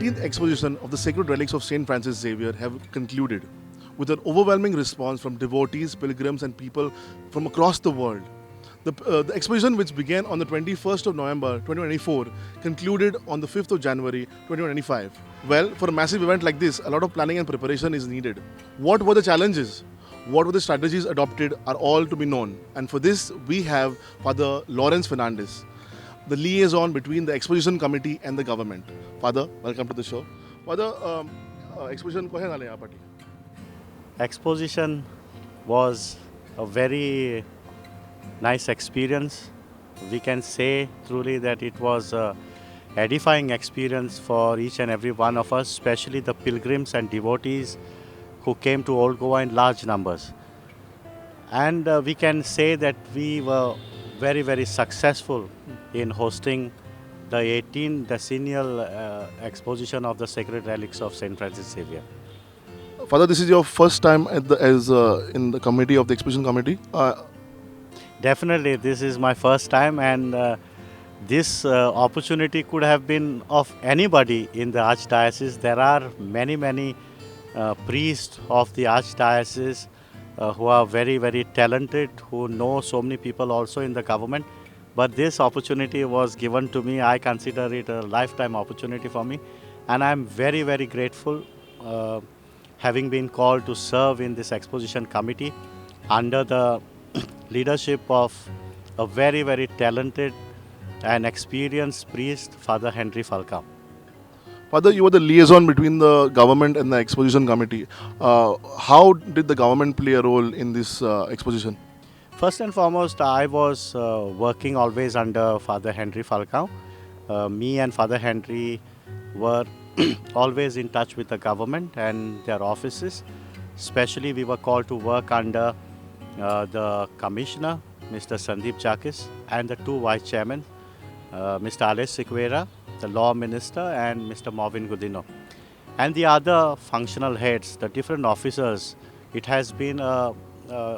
18th exposition of the Sacred Relics of St. Francis Xavier have concluded with an overwhelming response from devotees, pilgrims and people from across the world. The exposition, which began on the 21st of November 2024, concluded on the 5th of January 2025. Well, for a massive event like this, a lot of planning and preparation is needed. What were the challenges? What were the strategies adopted are all to be known. And for this, we have Father Lawrence Fernandes, the liaison between the Exposition Committee and the government. Father, welcome to the show. Father, Exposition ko hai nale yahan party? Exposition was a very nice experience. We can say truly that it was an edifying experience for each and every one of us, especially the pilgrims and devotees who came to Old Goa in large numbers. And we can say that we were very, very successful in hosting the 18th decennial exposition of the Sacred Relics of St. Francis Xavier. Father, this is your first time in the committee of the Exposition Committee? Definitely, this is my first time, and this opportunity could have been of anybody in the Archdiocese. There are many priests of the Archdiocese who are very, very talented, who know so many people also in the government. But this opportunity was given to me. I consider it a lifetime opportunity for me. And I'm very, very grateful having been called to serve in this exposition committee under the leadership of a very, very talented and experienced priest, Father Henry Falcao. Father, you were the liaison between the government and the Exposition Committee. How did the government play a role in this exposition? First and foremost, I was working always under Father Henry Falcao. Me and Father Henry were always in touch with the government and their offices. Especially, we were called to work under the Commissioner, Mr. Sandeep Jakis, and the two Vice Chairmen, Mr. Alex Sequeira, the Law Minister, and Mr. Marvin Gudino. And the other functional heads, the different officers. It has been a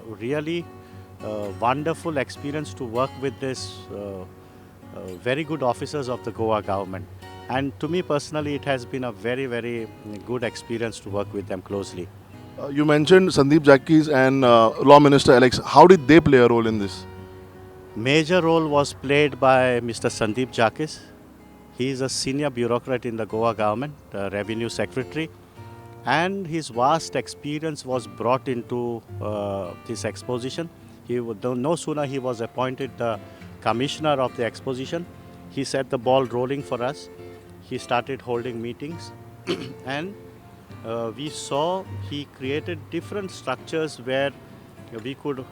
really wonderful experience to work with this very good officers of the Goa government. And to me personally, it has been a very, very good experience to work with them closely. You mentioned Sandeep Jakis and Law Minister Alex. How did they play a role in this? Major role was played by Mr. Sandeep Jakis. He is a senior bureaucrat in the Goa government, Revenue Secretary, and his vast experience was brought into this exposition. No sooner he was appointed the Commissioner of the Exposition, he set the ball rolling for us. He started holding meetings and we saw he created different structures where we could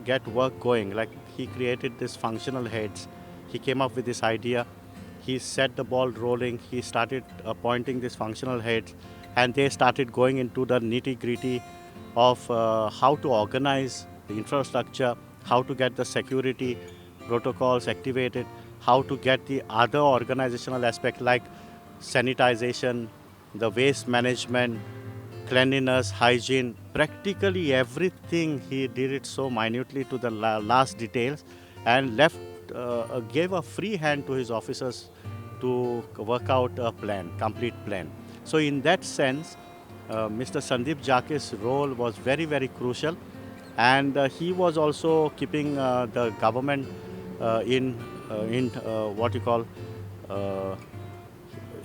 get work going. Like he created this functional heads. He came up with this idea. He set the ball rolling. He started appointing these functional heads, and they started going into the nitty-gritty of how to organize the infrastructure, how to get the security protocols activated, how to get the other organizational aspect like sanitization, the waste management, cleanliness, hygiene, practically everything. He did it so minutely to the last details and gave a free hand to his officers to work out a plan, complete plan. So in that sense, Mr. Sandeep Jakis' role was very, very crucial, and he was also keeping the government in what you call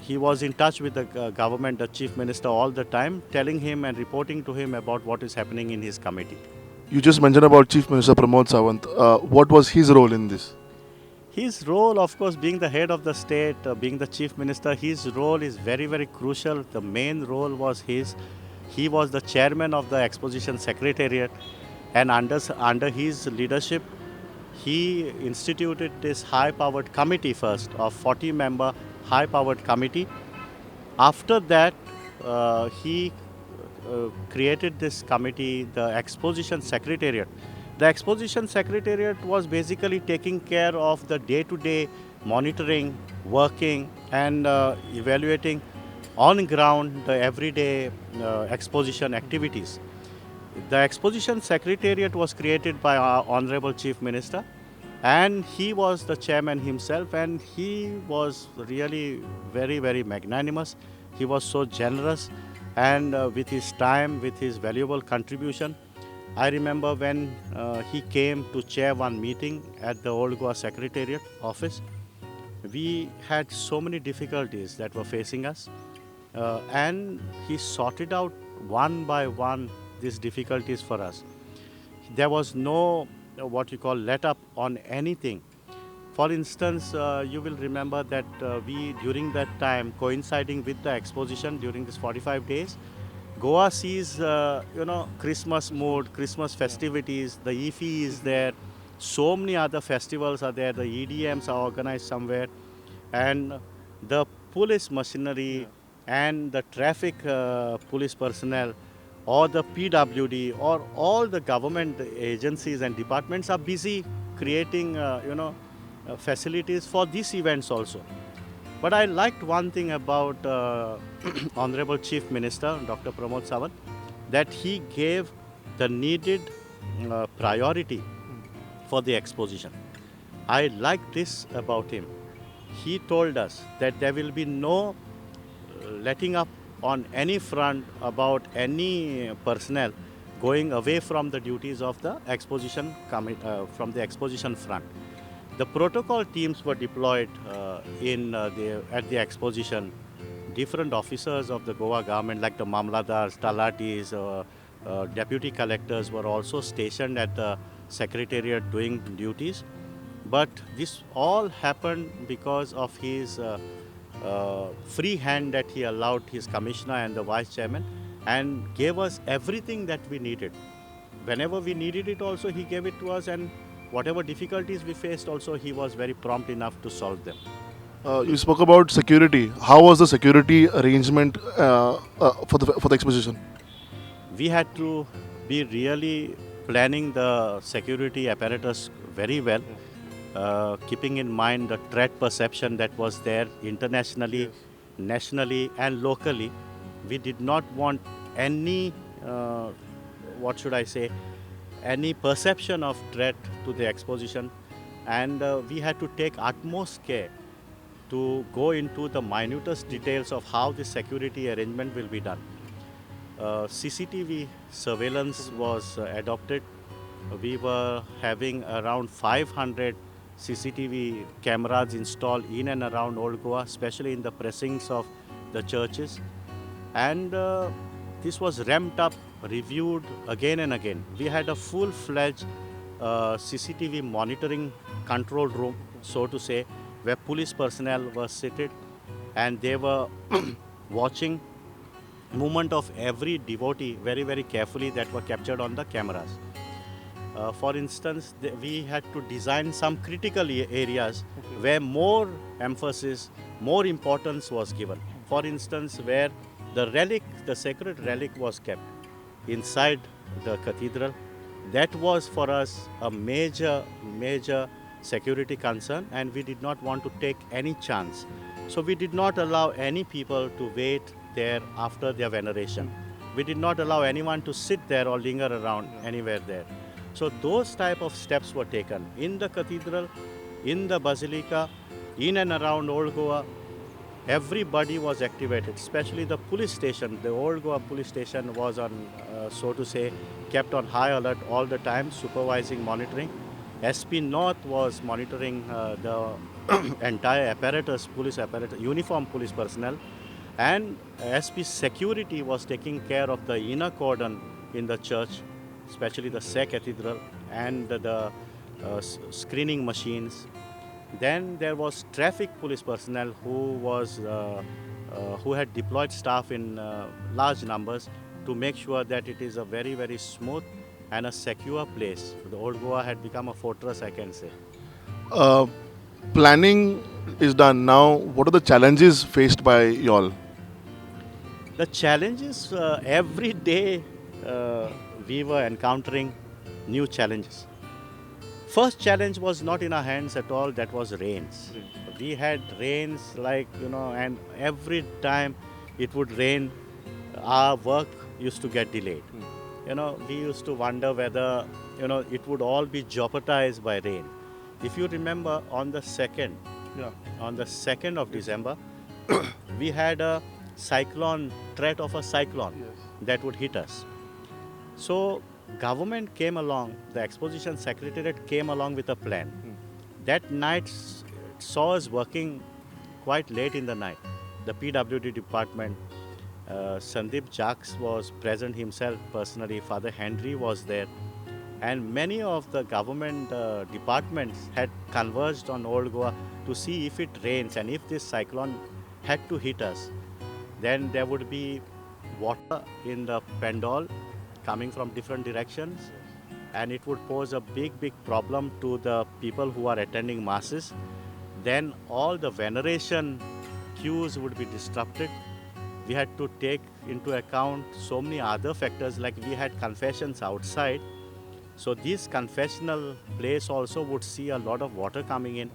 he was in touch with the government, the Chief Minister all the time, telling him and reporting to him about what is happening in his committee. You just mentioned about Chief Minister Pramod Sawant. What was his role in this? His role, of course, being the head of the state, being the Chief Minister, his role is very, very crucial. The main role was his. He was the chairman of the Exposition Secretariat, and under his leadership, he instituted this high-powered committee first, of 40-member high-powered committee. After that, he created this committee, the Exposition Secretariat. The Exposition Secretariat was basically taking care of the day-to-day monitoring, working, and evaluating on ground the everyday exposition activities. The Exposition Secretariat was created by our Honorable Chief Minister, And he was the chairman himself, and he was really very, very magnanimous. He was so generous, and with his time, with his valuable contribution. I remember when he came to chair one meeting at the Old Goa Secretariat office. We had so many difficulties that were facing us, and he sorted out one by one these difficulties for us. There was no what you call let up on anything. For instance, you will remember that we during that time, coinciding with the exposition during this 45 days, Goa sees Christmas mood, Christmas festivities. The IFI is there. So many other festivals are there. The EDMs are organized somewhere, and the police machinery and the traffic police personnel or the PWD or all the government agencies and departments are busy creating facilities for these events also. But I liked one thing about Honorable Chief Minister Dr. Pramod Sawant, that he gave the needed priority for the exposition. I like this about him. He told us that there will be no letting up on any front about any personnel going away from the duties of the exposition from the exposition front. The protocol teams were deployed at the exposition. Different officers of the Goa government, like the Mamladars, Talatis, deputy collectors, were also stationed at the secretariat doing duties. But this all happened because of his free hand that he allowed his commissioner and the vice chairman, and gave us everything that we needed. Whenever we needed it also, he gave it to us, and whatever difficulties we faced also, he was very prompt enough to solve them. You spoke about security. How was the security arrangement for the exposition? We had to be really planning the security apparatus very well, keeping in mind the threat perception that was there internationally, nationally and locally. We did not want any, any perception of threat to the exposition, and we had to take utmost care to go into the minutest details of how the security arrangement will be done. CCTV surveillance was adopted. We were having around 500 CCTV cameras installed in and around Old Goa, especially in the precincts of the churches. And this was ramped up, reviewed again and again. We had a full-fledged CCTV monitoring control room, so to say, where police personnel were seated and they were watching movement of every devotee very, very carefully that were captured on the cameras. For instance, we had to design some critical areas where more emphasis, more importance was given. For instance, where the relic, the sacred relic was kept inside the cathedral. That was for us a major security concern, and we did not want to take any chance. So we did not allow any people to wait there after their veneration. We did not allow anyone to sit there or linger around anywhere there. So those type of steps were taken in the cathedral, in the basilica, in and around Old Goa. Everybody was activated, especially the police station. The Old Goa police station was on, so to say, kept on high alert all the time, supervising, monitoring. SP North was monitoring the entire apparatus, police apparatus, uniform police personnel. And SP Security was taking care of the inner cordon in the church, especially the Sec Cathedral and the screening machines. Then there was traffic police personnel who had deployed staff in large numbers to make sure that it is a very, very smooth and a secure place. The Old Goa had become a fortress, I can say. Planning is done now. What are the challenges faced by y'all? The challenges, every day we were encountering new challenges. First challenge was not in our hands at all, that was rains. We had rains and every time it would rain, our work used to get delayed. We used to wonder whether, it would all be jeopardized by rain. if you remember, on the 2nd, Yeah. on the 2nd of December, we had a cyclone, threat of a cyclone Yes. that would hit us. So government came along, the Exposition Secretariat came along with a plan. That night saw us working quite late in the night. The PWD department, Sandeep Jacques was present himself personally, Father Henry was there, and many of the government departments had converged on Old Goa to see if it rains and if this cyclone had to hit us, then there would be water in the pandal coming from different directions, and it would pose a big problem to the people who are attending masses. Then all the veneration queues would be disrupted. We had to take into account so many other factors, like we had confessions outside. So this confessional place also would see a lot of water coming in.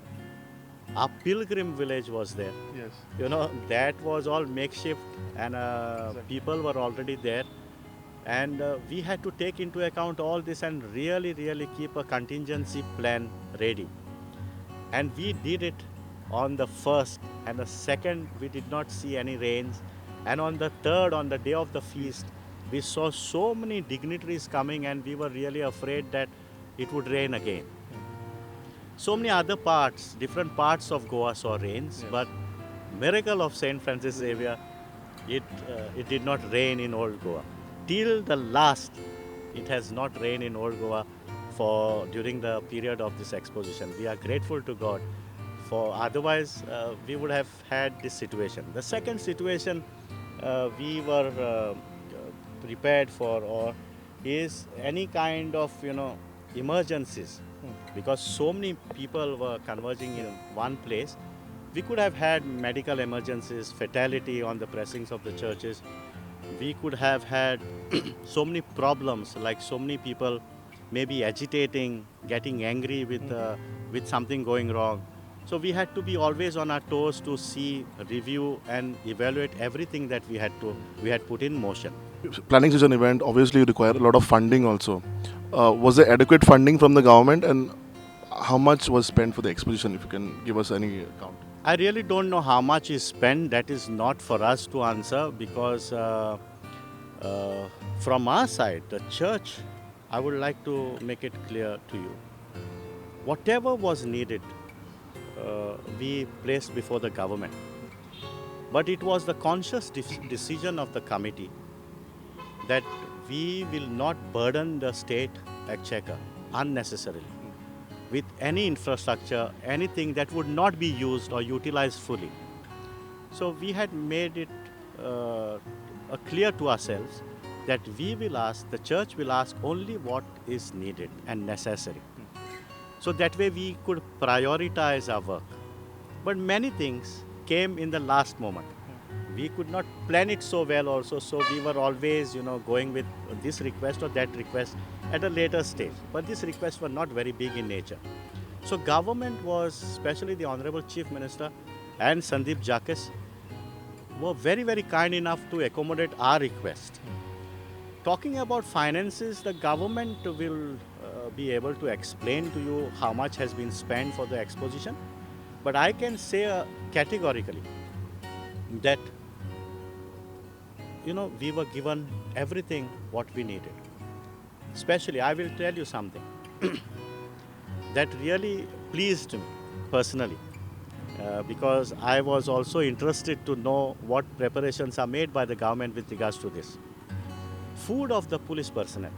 Our pilgrim village was there. Yes. You know, that was all makeshift, and people were already there. And we had to take into account all this and really keep a contingency plan ready. And we did it on the 1st, and the 2nd we did not see any rains. And on the 3rd, on the day of the feast, we saw so many dignitaries coming, and we were really afraid that it would rain again. So many other parts, different parts of Goa saw rains, Yes. but miracle of St. Francis Xavier, it did not rain in Old Goa. Till the last, it has not rained in Old Goa during the period of this exposition. We are grateful to God, for otherwise we would have had this situation. The second situation we were prepared for, or is any kind of emergencies, because so many people were converging in one place. We could have had medical emergencies, fatality on the pressings of the churches. We could have had so many problems, like so many people maybe agitating, getting angry with something going wrong. So we had to be always on our toes to see, review and evaluate everything that we had put in motion. Planning such an event obviously require a lot of funding also. Was there adequate funding from the government, and how much was spent for the exposition, if you can give us any account? I really don't know how much is spent. That is not for us to answer, because from our side, the church, I would like to make it clear to you. Whatever was needed, we placed before the government. But it was the conscious decision of the committee that we will not burden the state exchequer unnecessarily with any infrastructure, anything that would not be used or utilized fully. So we had made it clear to ourselves that the church will ask only what is needed and necessary. So that way we could prioritize our work. But many things came in the last moment. We could not plan it so well also, so we were always, going with this request or that request at a later stage. But these requests were not very big in nature. So government was, especially the Honorable Chief Minister and Sandeep Jacques, were very kind enough to accommodate our request. Talking about finances, the government will be able to explain to you how much has been spent for the exposition. But I can say categorically that we were given everything what we needed. Especially, I will tell you something that really pleased me personally, because I was also interested to know what preparations are made by the government with regards to this. Food of the police personnel.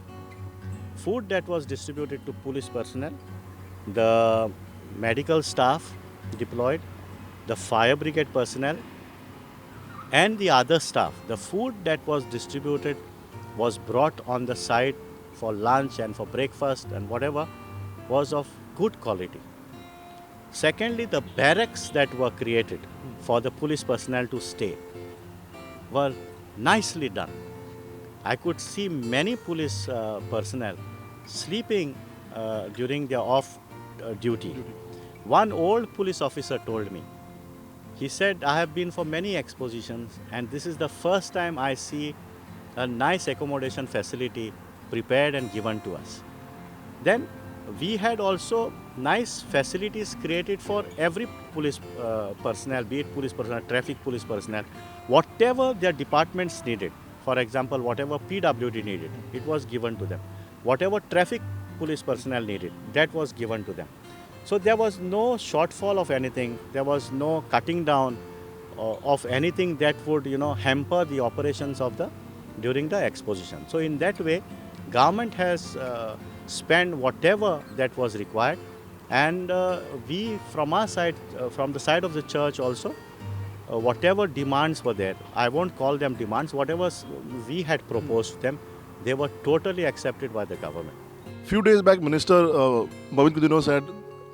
Food that was distributed to police personnel, the medical staff deployed, the fire brigade personnel, and the other staff. The food that was distributed was brought on the site for lunch and for breakfast and whatever was of good quality. Secondly, the barracks that were created for the police personnel to stay were nicely done. I could see many police personnel sleeping during their off duty. One old police officer told me, he said, I have been for many expositions and this is the first time I see a nice accommodation facility prepared and given to us. Then we had also nice facilities created for every police personnel, be it police personnel, traffic police personnel, whatever their departments needed. For example, whatever PWD needed, it was given to them. Whatever traffic police personnel needed, that was given to them. So there was no shortfall of anything. There was no cutting down of anything that would, hamper the operations of the during the exposition. So in that way, government has spent whatever that was required, and we from our side, from the side of the church also, whatever demands were there, I won't call them demands, whatever we had proposed to them, they were totally accepted by the government. Few days back, Minister Bhavin Kudino said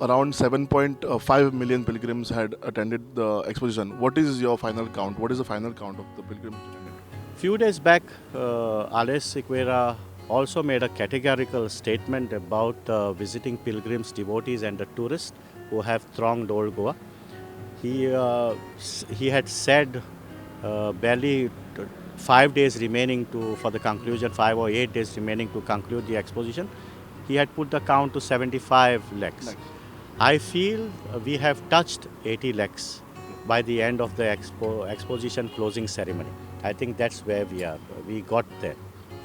around 7.5 million pilgrims had attended the exposition. What is your final count? What is the final count of the pilgrims attended? Few days back, Alex Xavier also made a categorical statement about visiting pilgrims, devotees and the tourists who have thronged old Goa. He had said barely 5 days remaining for the conclusion, 5 or 8 days remaining to conclude the exposition. He had put the count to 75 lakhs. I feel we have touched 80 lakhs by the end of the exposition closing ceremony. I think that's where we are. We got there,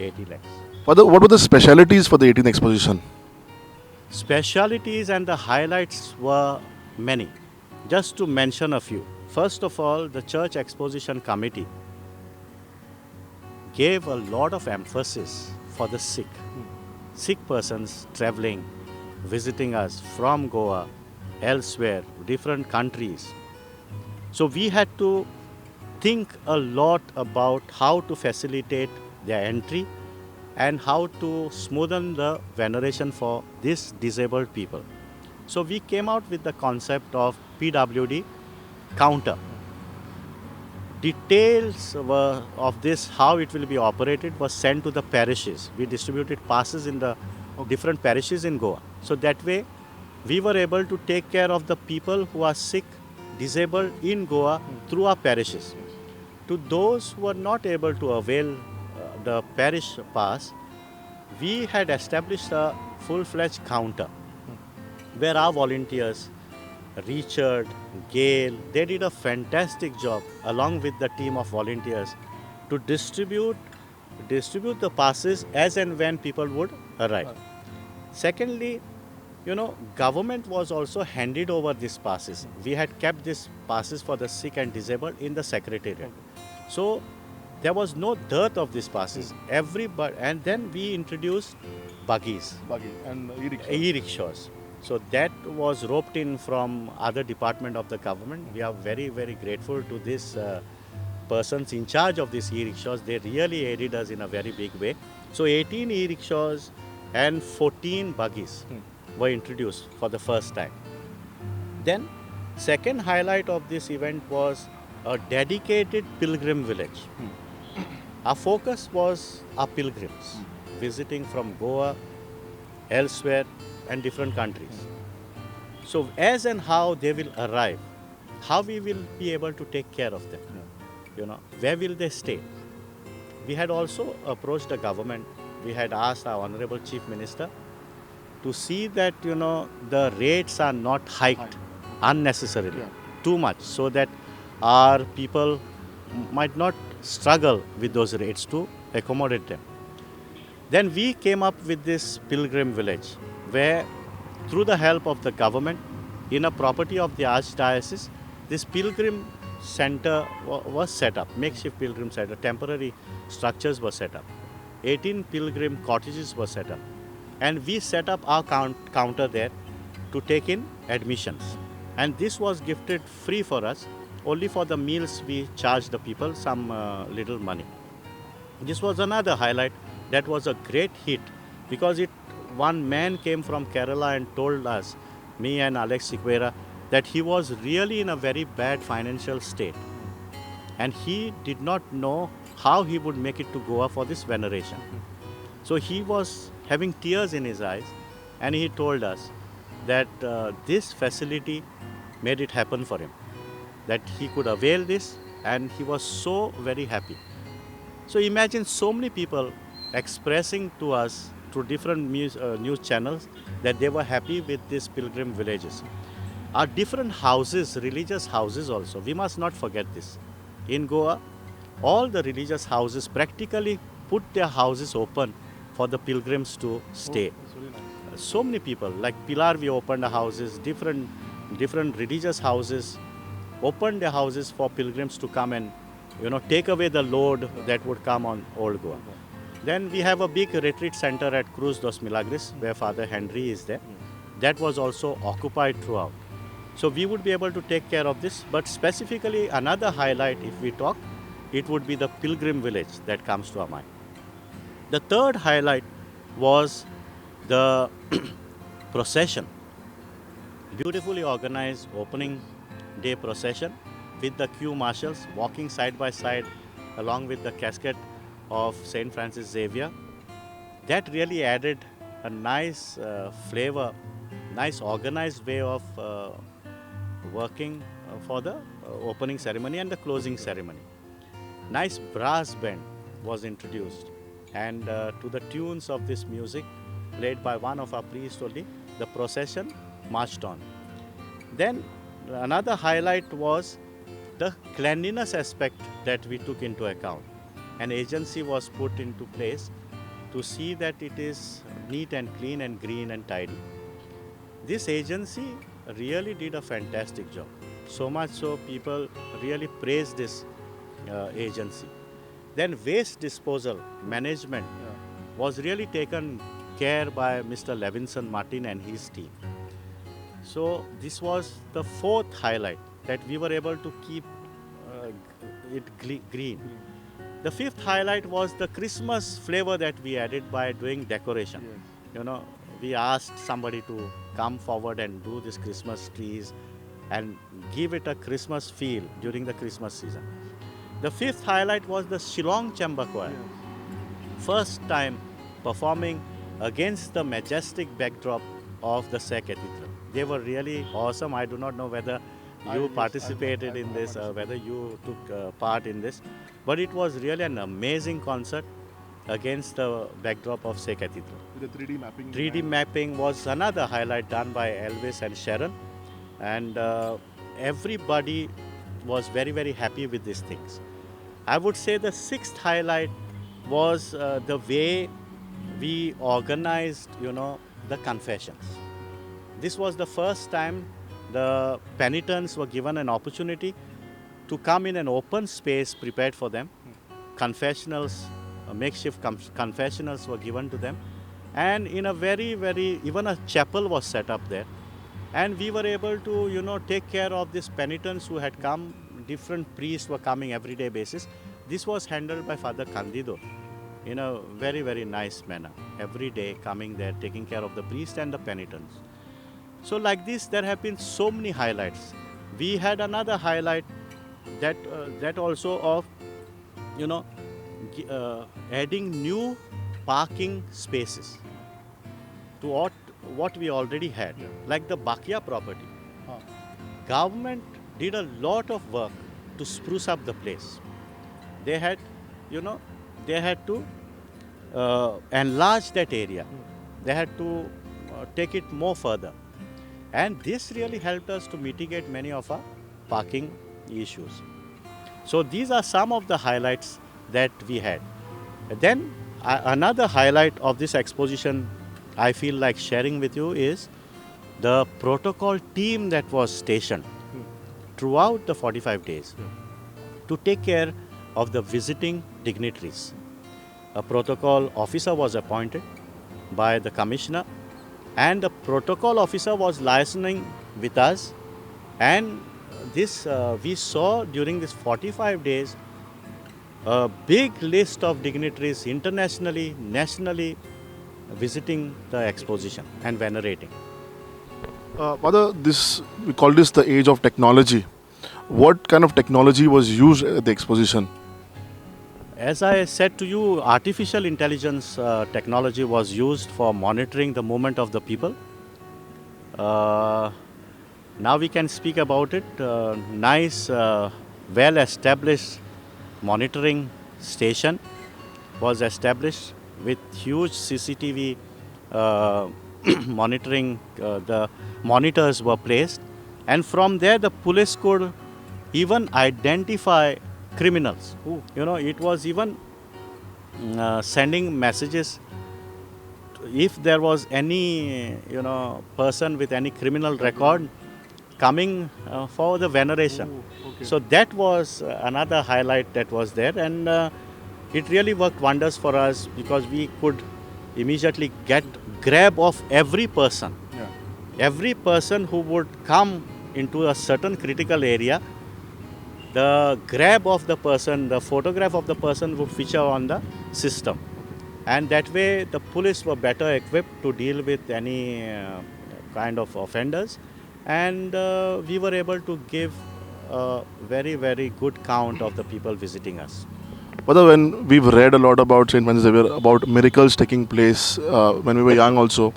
80 lakhs. What were the specialities for the 18th exposition? Specialities and the highlights were many. Just to mention a few. First of all, the Church Exposition Committee gave a lot of emphasis for the sick. Sick persons traveling, visiting us from Goa, elsewhere, different countries. So we had to think a lot about how to facilitate their entry and how to smoothen the veneration for these disabled people. So we came out with the concept of PWD counter. Details of this, how it will be operated, was sent to the parishes. We distributed passes in the different parishes in Goa. So that way, we were able to take care of the people who are sick, disabled in Goa through our parishes. To those who were not able to avail the parish pass, we had established a full-fledged counter where our volunteers, Richard, Gail, they did a fantastic job along with the team of volunteers to distribute the passes as and when people would arrive. Secondly, government was also handed over these passes. We had kept these passes for the sick and disabled in the secretariat. So there was no dearth of these passes. And then we introduced buggies. Buggy and E-rickshaws. So that was roped in from other department of the government. We are very, very grateful to these persons in charge of these e-rickshaws. They really aided us in a very big way. So 18 e-rickshaws and 14 buggies were introduced for the first time. Then second highlight of this event was a dedicated pilgrim village. Our focus was our pilgrims visiting from Goa, elsewhere, and different countries. So as and how they will arrive, how we will be able to take care of them, where will they stay? We had also approached the government. We had asked our Honorable Chief Minister to see that, the rates are not hiked unnecessarily, too much, so that our people might not struggle with those rates to accommodate them. Then we came up with this pilgrim village, where through the help of the government, in a property of the Archdiocese, this pilgrim center was set up, makeshift pilgrim center, temporary structures were set up. 18 pilgrim cottages were set up. And we set up our counter there to take in admissions. And this was gifted free for us. Only for the meals we charged the people some little money. This was another highlight. That was a great hit because one man came from Kerala and told us, me and Alex Xavier, that he was really in a very bad financial state. And he did not know how he would make it to Goa for this veneration. So he was having tears in his eyes and he told us that this facility made it happen for him, that he could avail this, and he was so very happy. So imagine so many people expressing to us through different news channels that they were happy with these pilgrim villages. Our different houses, religious houses also, we must not forget this. In Goa, all the religious houses practically put their houses open for the pilgrims to stay. That's really nice. So many people, like Pilar, we opened the houses, different religious houses opened their houses for pilgrims to come and take away the load that would come on old Goa. Then we have a big retreat center at Cruz dos Milagres where Father Henry is there. That was also occupied throughout. So we would be able to take care of this, but specifically another highlight if we talk, it would be the pilgrim village that comes to our mind. The third highlight was the procession. Beautifully organized opening day procession with the queue marshals walking side by side along with the casket of St. Francis Xavier. That really added a nice flavor, nice organized way of working for the opening ceremony and the closing ceremony. Nice brass band was introduced, and to the tunes of this music played by one of our priests only, the procession marched on. Then another highlight was the cleanliness aspect that we took into account. An agency was put into place to see that it is neat and clean and green and tidy. This agency really did a fantastic job. So much so people really praised this agency. Then waste disposal management was really taken care by Mr. Levinson Martin and his team. So this was the fourth highlight, that we were able to keep it green. The fifth highlight was the Christmas flavor that we added by doing decoration. Yes. We asked somebody to come forward and do these Christmas trees and give it a Christmas feel during the Christmas season. The fifth highlight was the Shillong Chamber Choir. First time performing against the majestic backdrop of the Sikh Cathedral. They were really awesome. I do not know whether you participated in this, whether you took part in this, but it was really an amazing concert against the backdrop of Sikh Cathedral. With the 3D mapping. 3D mapping was another highlight done by Elvis and Sharon, and everybody was very, very happy with these things. I would say the sixth highlight was the way we organized, the confessions. This was the first time the penitents were given an opportunity to come in an open space prepared for them. Confessionals, makeshift confessionals were given to them, and in a very, even a chapel was set up there, and we were able to take care of these penitents who had come. Different priests were coming everyday basis. This was handled by Father Candido in a very, very nice manner. Every day coming there, taking care of the priest and the penitents. So like this, there have been so many highlights. We had another highlight that also of adding new parking spaces to what we already had, like the Bakia property. Government did a lot of work to spruce up the place. They had to enlarge that area. They had to take it more further. And this really helped us to mitigate many of our parking issues. So these are some of the highlights that we had. Then another highlight of this exposition I feel like sharing with you is the protocol team that was stationed throughout the 45 days to take care of the visiting dignitaries. A protocol officer was appointed by the commissioner, and the protocol officer was liaising with us, and this we saw during this 45 days a big list of dignitaries internationally, nationally visiting the exposition and venerating. Father, we call this the age of technology. What kind of technology was used at the exposition? As I said to you, artificial intelligence technology was used for monitoring the movement of the people. Now we can speak about it. Nice, well-established monitoring station was established with huge CCTV the monitors were placed, and from there the police could even identify criminals. It was even sending messages if there was any person with any criminal record coming for the veneration. So that was another highlight that was there, and it really worked wonders for us because we could immediately get grab of every person. Every person who would come into a certain critical area, the grab of the person, the photograph of the person would feature on the system. And that way the police were better equipped to deal with any kind of offenders. And we were able to give a very, very good count of the people visiting us. But when we've read a lot about St. Francis Xavier, about miracles taking place when we were young also,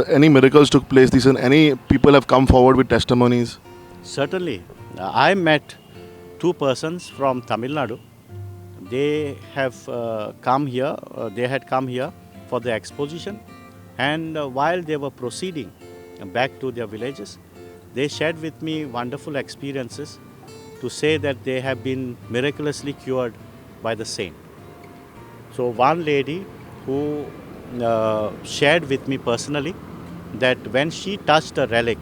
any miracles took place, any people have come forward with testimonies? Certainly. I met two persons from Tamil Nadu. They have come here, they had come here for the exposition, and while they were proceeding back to their villages, they shared with me wonderful experiences to say that they have been miraculously cured by the saint. So one lady who shared with me personally that when she touched a relic,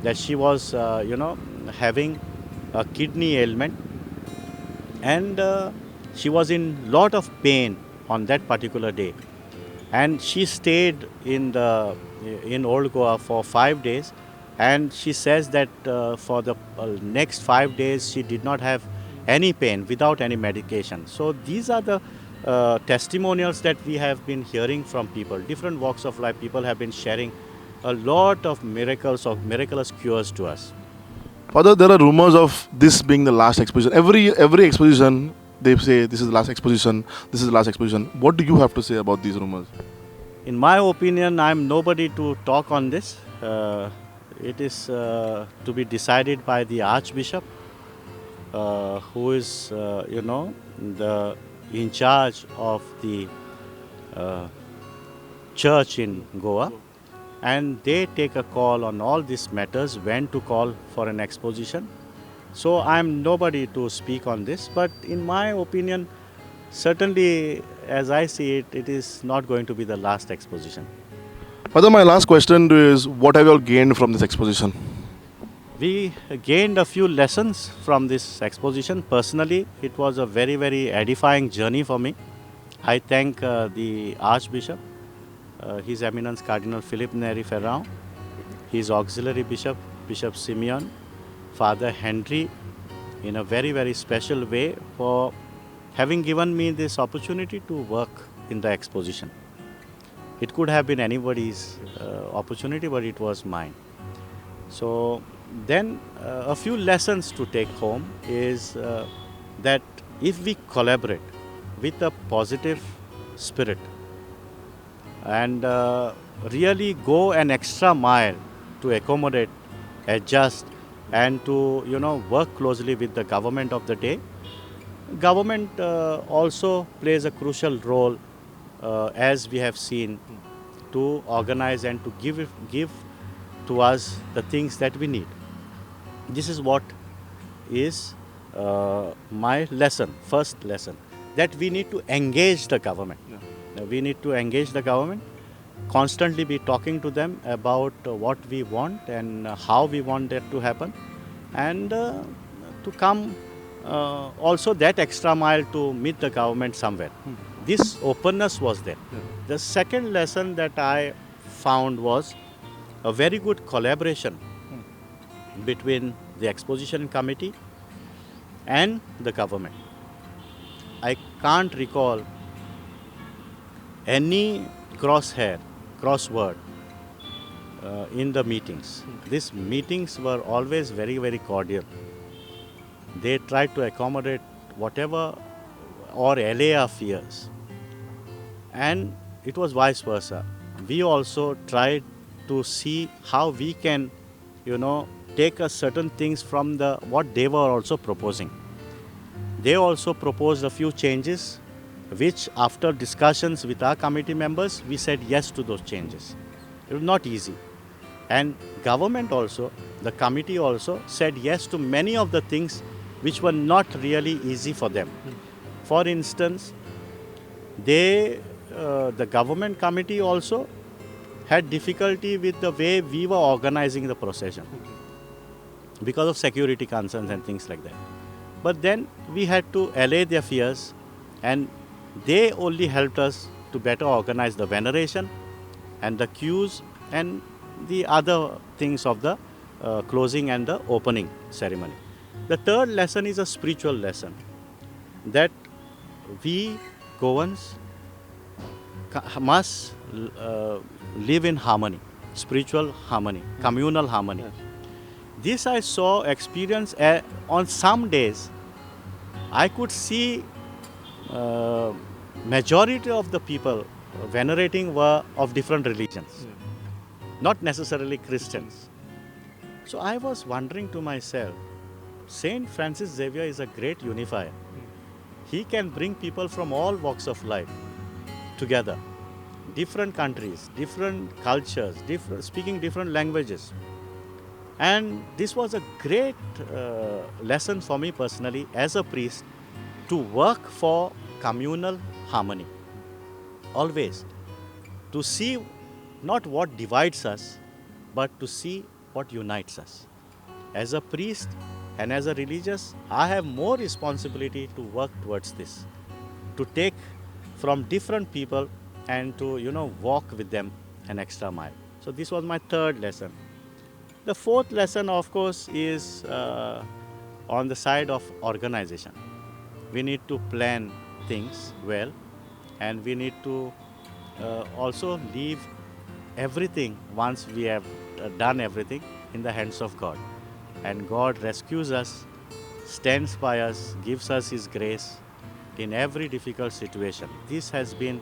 that she was having a kidney ailment, and she was in lot of pain on that particular day, and she stayed in Old Goa for 5 days, and she says that for the next 5 days she did not have any pain without any medication. So these are the testimonials that we have been hearing from people, different walks of life. People have been sharing a lot of miracles, of miraculous cures to us. Father, there are rumors of this being the last exposition. Every exposition, they say this is the last exposition, this is the last exposition. What do you have to say about these rumors? In my opinion, I am nobody to talk on this. It is to be decided by the Archbishop, who is, the in charge of the church in Goa. And they take a call on all these matters, when to call for an exposition. So I am nobody to speak on this, but in my opinion, certainly, as I see it, it is not going to be the last exposition. Father, my last question to you is, what have you all gained from this exposition? We gained a few lessons from this exposition. Personally, it was a very, very edifying journey for me. I thank the Archbishop, His Eminence Cardinal Philip Neri Ferrão, his auxiliary bishop, Bishop Simeon, Father Henry, in a very, very special way for having given me this opportunity to work in the exposition. It could have been anybody's opportunity, but it was mine. So then a few lessons to take home is that if we collaborate with a positive spirit and really go an extra mile to accommodate, adjust, and to work closely with the government of the day. Government also plays a crucial role, as we have seen, to organize and to give to us the things that we need. This is what is my lesson, first lesson, that we need to engage the government. We need to engage the government, constantly be talking to them about what we want and how we want that to happen, and to come also that extra mile to meet the government somewhere. This openness was there. The second lesson that I found was a very good collaboration between the exposition committee and the government. I can't recall any crossword in the meetings. These meetings were always very, very cordial. They tried to accommodate whatever or allay our fears. And it was vice versa. We also tried to see how we can, take a certain things from what they were also proposing. They also proposed a few changes, which after discussions with our committee members, we said yes to those changes. It was not easy. And government also, the committee also said yes to many of the things which were not really easy for them. For instance, the government committee also had difficulty with the way we were organizing the procession because of security concerns and things like that. But then we had to allay their fears, and they only helped us to better organize the veneration and the queues and the other things of the closing and the opening ceremony. The third lesson is a spiritual lesson, that we Goans must live in harmony, spiritual harmony, communal harmony. Yes. This I saw, experience on some days. I could see majority of the people venerating were of different religions, not necessarily Christians. So I was wondering to myself, Saint Francis Xavier is a great unifier. He can bring people from all walks of life together, different countries, different cultures, speaking different languages. And this was a great lesson for me personally as a priest, to work for communal harmony. Always. To see not what divides us, but to see what unites us. As a priest and as a religious, I have more responsibility to work towards this, to take from different people and to, walk with them an extra mile. So this was my third lesson. The fourth lesson, of course, is on the side of organization. We need to plan things well, and we need to also leave everything, once we have done everything, in the hands of God. And God rescues us, stands by us, gives us His grace in every difficult situation. This has been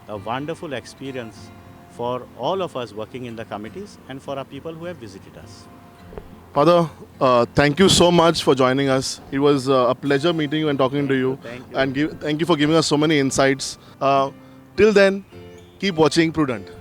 a wonderful experience for all of us working in the committees and for our people who have visited us. Father, thank you so much for joining us. It was a pleasure meeting you and talking to you. Thank you. And thank you for giving us so many insights. Till then, keep watching Prudent.